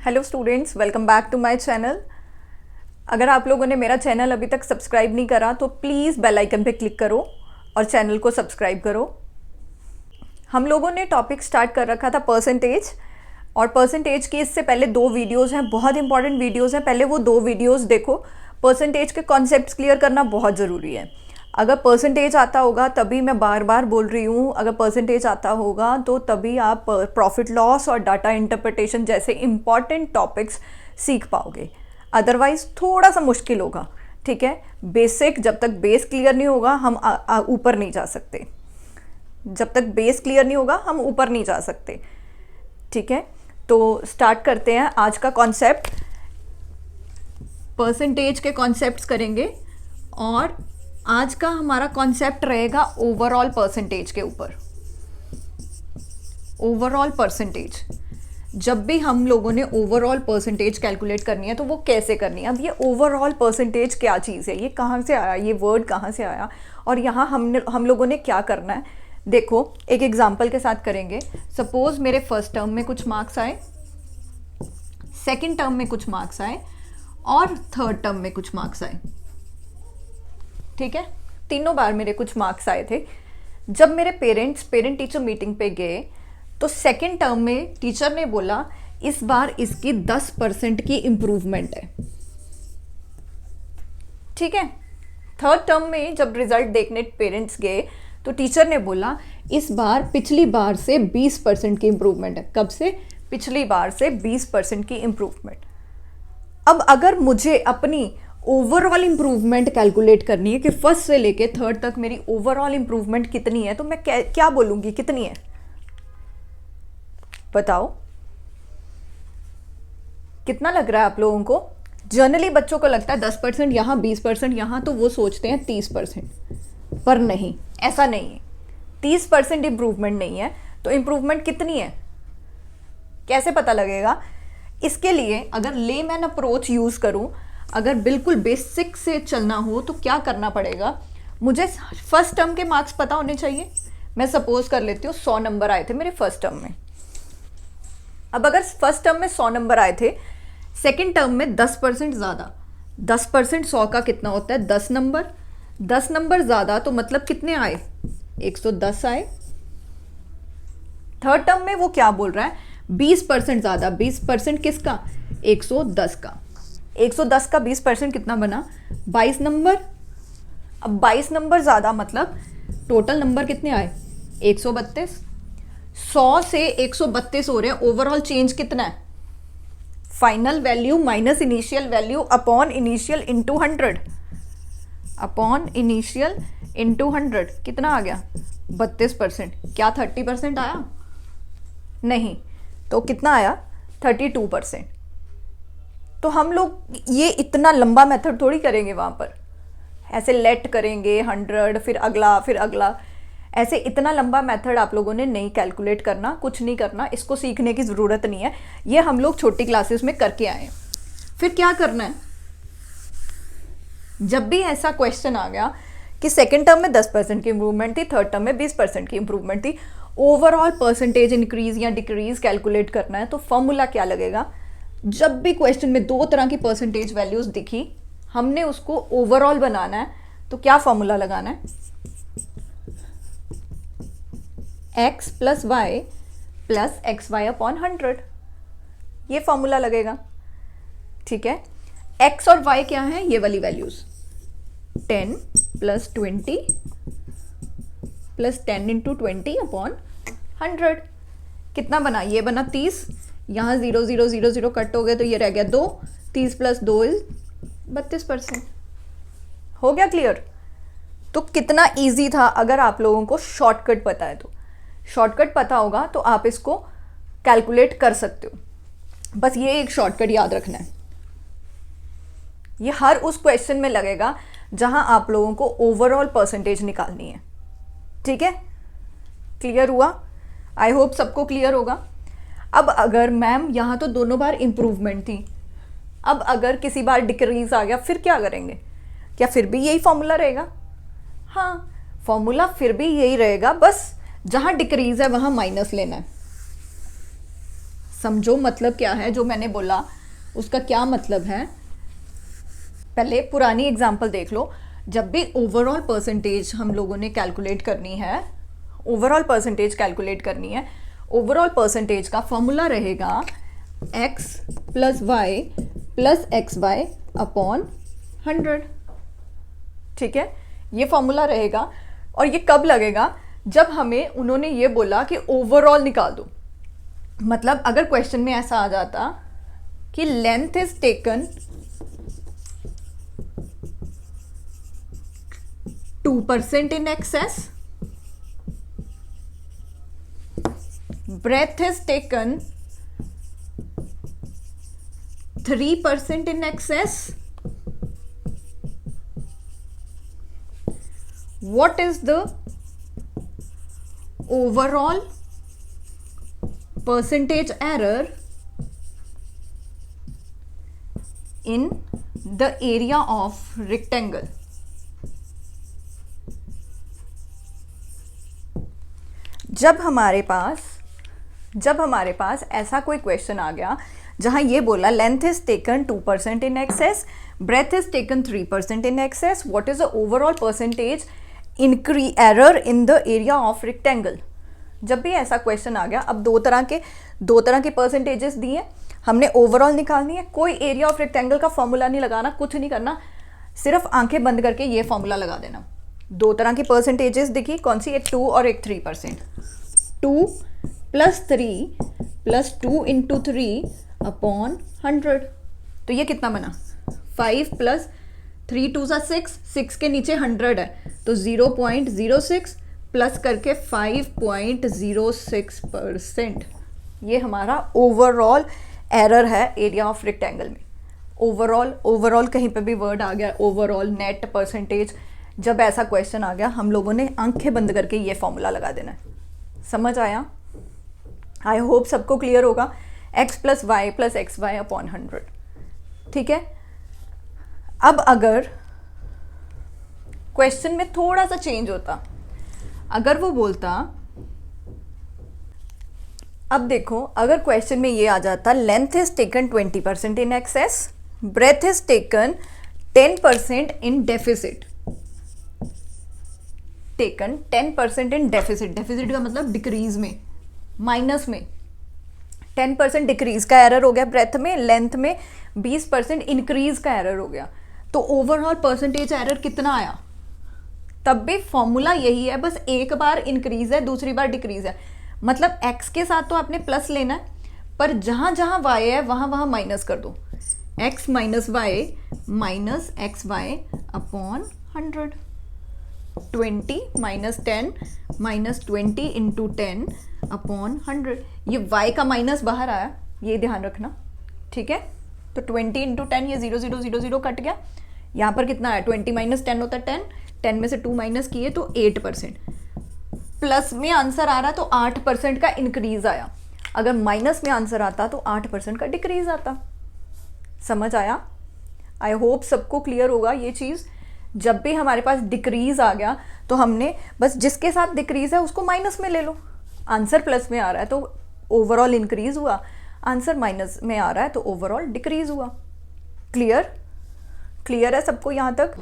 Hello students, welcome back to my channel. अगर आप लोगों ने मेरा चैनल अभी तक सब्सक्राइब नहीं करा तो प्लीज़ बेल आइकन पे क्लिक करो और चैनल को सब्सक्राइब करो। हम लोगों ने टॉपिक स्टार्ट कर रखा था परसेंटेज, और परसेंटेज की इससे पहले 2 वीडियोज़ हैं, बहुत इंपॉर्टेंट वीडियोज़ हैं। पहले वो 2 वीडियोज़ देखो। परसेंटेज के कॉन्सेप्ट्स क्लियर करना बहुत ज़रूरी है। अगर परसेंटेज आता होगा तभी, मैं बार बार बोल रही हूँ, अगर परसेंटेज आता होगा तो तभी आप प्रॉफिट लॉस और डाटा इंटरप्रिटेशन जैसे इंपॉर्टेंट टॉपिक्स सीख पाओगे। अदरवाइज़ थोड़ा सा मुश्किल होगा। ठीक है, बेसिक जब तक बेस क्लियर नहीं होगा हम ऊपर नहीं जा सकते। जब तक बेस क्लियर नहीं होगा हम ऊपर नहीं जा सकते। ठीक है, तो स्टार्ट करते हैं। आज का कॉन्सेप्ट परसेंटेज के कॉन्सेप्ट्स करेंगे, और आज का हमारा कॉन्सेप्ट रहेगा ओवरऑल परसेंटेज के ऊपर। ओवरऑल परसेंटेज, जब भी हम लोगों ने ओवरऑल परसेंटेज कैलकुलेट करनी है तो वो कैसे करनी है। अब ये ओवरऑल परसेंटेज क्या चीज़ है, ये कहाँ से आया, ये वर्ड कहाँ से आया, और यहाँ हम लोगों ने क्या करना है। देखो, एक एग्जाम्पल के साथ करेंगे। सपोज मेरे फर्स्ट टर्म में कुछ मार्क्स आए, सेकेंड टर्म में कुछ मार्क्स आए, और थर्ड टर्म में कुछ मार्क्स आए। ठीक है, तीनों बार मेरे कुछ मार्क्स आए थे। जब मेरे पेरेंट टीचर मीटिंग पे गए तो सेकेंड टर्म में टीचर ने बोला इस बार इसकी 10% की इम्प्रूवमेंट है। ठीक है, थर्ड टर्म में जब रिजल्ट देखने पेरेंट्स गए तो टीचर ने बोला इस बार पिछली बार से 20% की इम्प्रूवमेंट है। कब से? पिछली बार से 20% की इम्प्रूवमेंट। अब अगर मुझे अपनी ओवरऑल इम्प्रूवमेंट कैलकुलेट करनी है कि फर्स्ट से लेके थर्ड तक मेरी ओवरऑल इम्प्रूवमेंट कितनी है, तो मैं क्या बोलूंगी, कितनी है बताओ। कितना लग रहा है आप लोगों को? जनरली बच्चों को लगता है 10% यहाँ, 20% यहाँ, तो वो सोचते हैं 30%, पर नहीं, ऐसा नहीं है। 30% इम्प्रूवमेंट नहीं है। तो इम्प्रूवमेंट कितनी है कैसे पता लगेगा? इसके लिए अगर लेमैन अप्रोच यूज करूं, अगर बिल्कुल बेसिक से चलना हो तो क्या करना पड़ेगा? मुझे फर्स्ट टर्म के मार्क्स पता होने चाहिए। मैं सपोज कर लेती हूँ 100 नंबर आए थे मेरे फर्स्ट टर्म में। अब अगर फर्स्ट टर्म में 100 नंबर आए थे, सेकेंड टर्म में 10% ज़्यादा। 10% 100 का कितना होता है? 10 नंबर। 10 नंबर ज़्यादा तो मतलब कितने आए? 110 आए। थर्ड टर्म में वो क्या बोल रहा है? 20% ज़्यादा। 20% किसका? 110 का। 110 का 20% कितना बना? 22 नंबर। अब 22 नंबर ज़्यादा मतलब टोटल नंबर कितने आए? 132। 100 से 132 हो रहे हैं। ओवरऑल चेंज कितना है? Final value minus initial value upon initial into 100। Upon initial into 100 कितना आ गया? 32%। क्या 30% आया? नहीं, तो कितना आया? 32%। तो हम लोग ये इतना लंबा मेथड थोड़ी करेंगे वहाँ पर, ऐसे लेट करेंगे 100 फिर अगला फिर अगला। ऐसे इतना लंबा मेथड आप लोगों ने नहीं कैलकुलेट करना, कुछ नहीं करना। इसको सीखने की ज़रूरत नहीं है, ये हम लोग छोटी क्लासेस में करके आए हैं। फिर क्या करना है? जब भी ऐसा क्वेश्चन आ गया कि सेकेंड टर्म में 10% की इंप्रूवमेंट थी, थर्ड टर्म में 20% की इंप्रूवमेंट थी, ओवरऑल परसेंटेज इंक्रीज या डिक्रीज कैलकुलेट करना है, तो फॉर्मूला क्या लगेगा? जब भी क्वेश्चन में 2 तरह की परसेंटेज वैल्यूज दिखी, हमने उसको ओवरऑल बनाना है, तो क्या फॉर्मूला लगाना है? x plus y plus x y upon 100, ये फॉर्मूला लगेगा। ठीक है, x और y क्या है? ये वाली values 10 plus 20 plus 10 into 20 upon 100। कितना बना? ये बना 30। यहाँ 0 0 0 0 कट हो गए तो ये रह गया 2। 30 प्लस 2 इज 32%। हो गया क्लियर? तो कितना इजी था। अगर आप लोगों को शॉर्टकट पता है तो, शॉर्टकट पता होगा तो आप इसको कैलकुलेट कर सकते हो। बस ये एक शॉर्टकट याद रखना है। ये हर उस क्वेश्चन में लगेगा जहां आप लोगों को ओवरऑल परसेंटेज निकालनी है। ठीक है, क्लियर हुआ? आई होप सबको क्लियर होगा। अब अगर मैम यहाँ तो दोनों बार इम्प्रूवमेंट थी, अब अगर किसी बार डिक्रीज आ गया, फिर क्या करेंगे? क्या फिर भी यही फॉर्मूला रहेगा? हाँ, फॉर्मूला फिर भी यही रहेगा, बस जहाँ डिक्रीज है वहाँ माइनस लेना है। समझो मतलब क्या है, जो मैंने बोला उसका क्या मतलब है। पहले पुरानी एग्जाम्पल देख लो। जब भी ओवरऑल परसेंटेज हम लोगों ने कैलकुलेट करनी है, ओवरऑल परसेंटेज कैलकुलेट करनी है, ओवरऑल परसेंटेज का फॉर्मूला रहेगा x plus y plus x y upon 100। ठीक है, ये फॉर्मूला रहेगा। और ये कब लगेगा? जब हमें उन्होंने ये बोला कि ओवरऑल निकाल दो। मतलब अगर क्वेश्चन में ऐसा आ जाता कि length is taken 2% in excess, breadth is taken 3% in excess, what is the overall percentage error in the area of rectangle? जब हमारे पास ऐसा कोई क्वेश्चन आ गया जहां ये बोला length is taken 2% in excess, breadth is taken 3% in excess, what is the overall percentage error in the area of rectangle. जब भी ऐसा क्वेश्चन आ गया, अब दो तरह के परसेंटेजेस दिए, हमने ओवरऑल निकालनी है। कोई एरिया ऑफ रेक्टेंगल का फॉर्मूला नहीं लगाना, कुछ नहीं करना, सिर्फ आंखें बंद करके ये फॉर्मूला लगा देना। दो तरह की परसेंटेजेस दिखी, कौन सी? एक 2 और एक 3%। 2 प्लस 3 प्लस 2 इंटू 3 अपॉन 100। तो ये कितना बना? 5 प्लस 3 2 सा 6 के नीचे 100 है तो 0.06 प्लस करके 5.06%। ये हमारा ओवरऑल एरर है एरिया ऑफ रेक्टेंगल में। ओवरऑल कहीं पे भी वर्ड आ गया, ओवरऑल, नेट, परसेंटेज, जब ऐसा क्वेश्चन आ गया हम लोगों ने आंखें बंद करके ये फॉर्मूला लगा देना है। समझ आया? आई होप सबको क्लियर होगा। x plus y plus x y upon 100। ठीक है, अब अगर क्वेश्चन में थोड़ा सा चेंज होता, अगर वो बोलता, अब देखो, अगर क्वेश्चन में ये आ जाता length is taken 20% in excess, breadth is taken 10% in deficit, taken 10% in deficit, deficit का मतलब डिक्रीज में, माइनस में 10% डिक्रीज का एरर हो गया ब्रेथ में, लेंथ में 20% इंक्रीज का एरर हो गया, तो ओवरऑल परसेंटेज एरर कितना आया? तब भी फॉर्मूला यही है, बस एक बार इंक्रीज है, दूसरी बार डिक्रीज है। मतलब x के साथ तो आपने प्लस लेना है, पर जहां जहां y है वहां वहां माइनस कर दो। x minus y minus x y upon 100। 20 minus 10 minus 20 into 10 upon 100। ये y का माइनस बाहर आया, ये ध्यान रखना। ठीक है, तो 20 इंटू 10, ये 0 0 0 0 कट गया। यहाँ पर कितना आया? 20 माइनस 10 होता है 10, 10 में से 2 माइनस किए तो 8%। प्लस में आंसर आ रहा तो 8% का इंक्रीज आया, अगर माइनस में आंसर आता तो 8% का डिक्रीज आता। समझ आया? आई होप सबको क्लियर होगा ये चीज़। जब भी हमारे पास डिक्रीज आ गया तो हमने बस जिसके साथ डिक्रीज है उसको माइनस में ले लो। आंसर प्लस में आ रहा है तो ओवरऑल इंक्रीज हुआ, आंसर माइनस में आ रहा है तो ओवरऑल डिक्रीज हुआ। क्लियर है सबको यहाँ तक?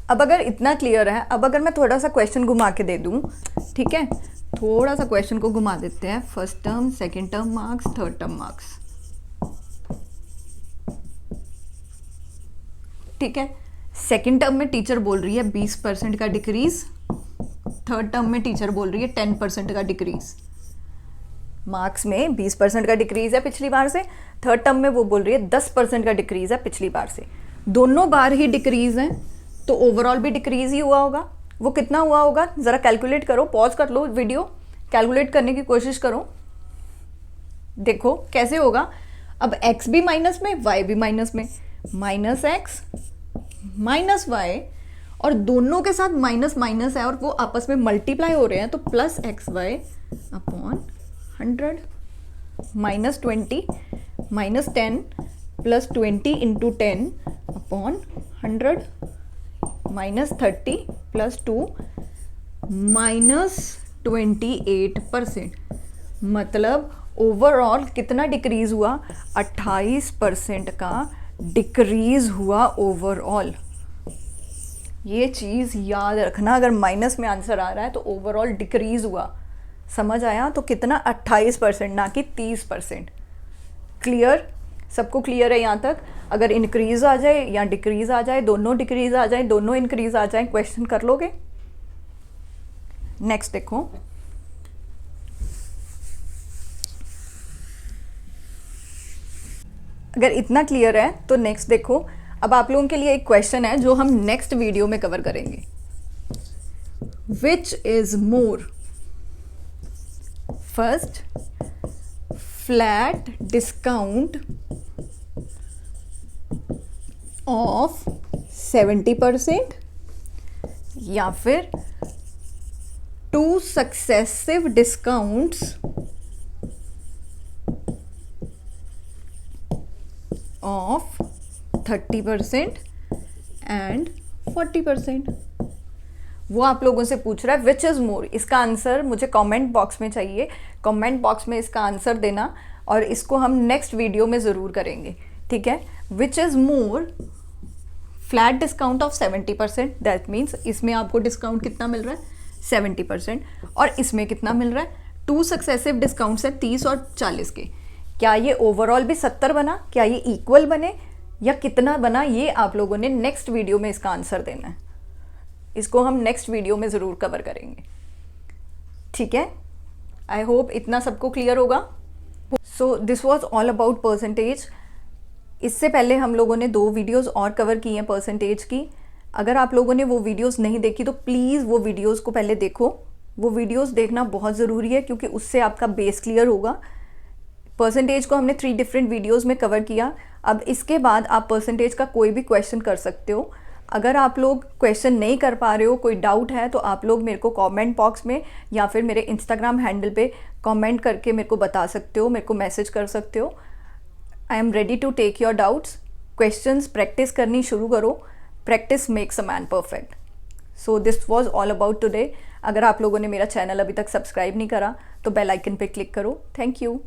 अब अगर इतना क्लियर है, अब अगर मैं थोड़ा सा क्वेश्चन घुमा के दे दूँ, ठीक है, थोड़ा सा क्वेश्चन को घुमा देते हैं। First term, second term marks, third term marks. ठीक है, सेकेंड टर्म में टीचर बोल रही है 20% का डिक्रीज, थर्ड टर्म में टीचर बोल रही है 10% का डिक्रीज। मार्क्स में 20% का डिक्रीज है पिछली बार से, थर्ड टर्म में वो बोल रही है 10% का डिक्रीज है पिछली बार से। दोनों बार ही डिक्रीज है तो ओवरऑल भी डिक्रीज ही हुआ होगा। वो कितना हुआ होगा ज़रा कैलकुलेट करो, पॉज कर लो वीडियो, कैलकुलेट करने की कोशिश करो, देखो कैसे होगा। अब x भी माइनस में, y भी माइनस में, माइनस एक्स माइनस वाई, और दोनों के साथ माइनस माइनस है और वो आपस में मल्टीप्लाई हो रहे हैं, तो plus x y upon 100, minus 20 minus 10 plus 20 into 10 upon 100, minus 30 plus 2 minus 28%। मतलब ओवरऑल कितना डिक्रीज़ हुआ, 28% का डिक्रीज़ हुआ ओवरऑल। ये चीज़ याद रखना, अगर माइनस में आंसर आ रहा है तो ओवरऑल डिक्रीज़ हुआ, समझ आया? तो कितना, 28%, ना कि 30%। क्लियर? सबको क्लियर है यहाँ तक? अगर इंक्रीज़ आ जाए या डिक्रीज़ आ जाए, दोनों डिक्रीज़ आ जाए, दोनों इंक्रीज़ आ जाए, क्वेश्चन कर लोगे? नेक्स्ट देखो, अगर इतना क्लियर है तो नेक्स्ट देखो। अब आप लोगों के लिए एक क्वेश्चन है जो हम नेक्स्ट वीडियो में कवर करेंगे। Which is more, first flat discount of 70% या फिर 2 सक्सेसिव डिस्काउंट्स ऑफ 30% एंड 40%। वो आप लोगों से पूछ रहा है विच इज़ मोर। इसका आंसर मुझे कमेंट बॉक्स में चाहिए, कमेंट बॉक्स में इसका आंसर देना, और इसको हम नेक्स्ट वीडियो में ज़रूर करेंगे, ठीक है? Which is more, flat discount of 70%, that means इसमें आपको डिस्काउंट कितना मिल रहा है, 70%, और इसमें कितना मिल रहा है, 2 सक्सेसिव डिस्काउंट्स है 30 और 40 के। क्या ये ओवरऑल भी 70 बना, क्या ये इक्वल बने, या कितना बना, ये आप लोगों ने नेक्स्ट वीडियो में इसका आंसर देना है। इसको हम नेक्स्ट वीडियो में ज़रूर कवर करेंगे, ठीक है? आई होप इतना सबको क्लियर होगा। सो this was all about percentage. इससे पहले हम लोगों ने 2 वीडियोज़ और कवर की हैं परसेंटेज की। अगर आप लोगों ने वो वीडियोज़ नहीं देखी तो प्लीज़ वो वीडियोज़ को पहले देखो। वो वीडियोज़ देखना बहुत ज़रूरी है क्योंकि उससे आपका बेस क्लियर होगा। परसेंटेज को हमने 3 डिफरेंट वीडियोस में कवर किया। अब इसके बाद आप परसेंटेज का कोई भी क्वेश्चन कर सकते हो। अगर आप लोग क्वेश्चन नहीं कर पा रहे हो, कोई डाउट है, तो आप लोग मेरे को कमेंट बॉक्स में या फिर मेरे इंस्टाग्राम हैंडल पे कमेंट करके मेरे को बता सकते हो, मेरे को मैसेज कर सकते हो। I am ready to take your doubts. Questions practice करनी शुरू करो। Practice makes a man perfect. So this was all about today. अगर आप लोगों ने मेरा चैनल अभी तक सब्सक्राइब नहीं करा तो बेल आइकन पे क्लिक करो। Thank you.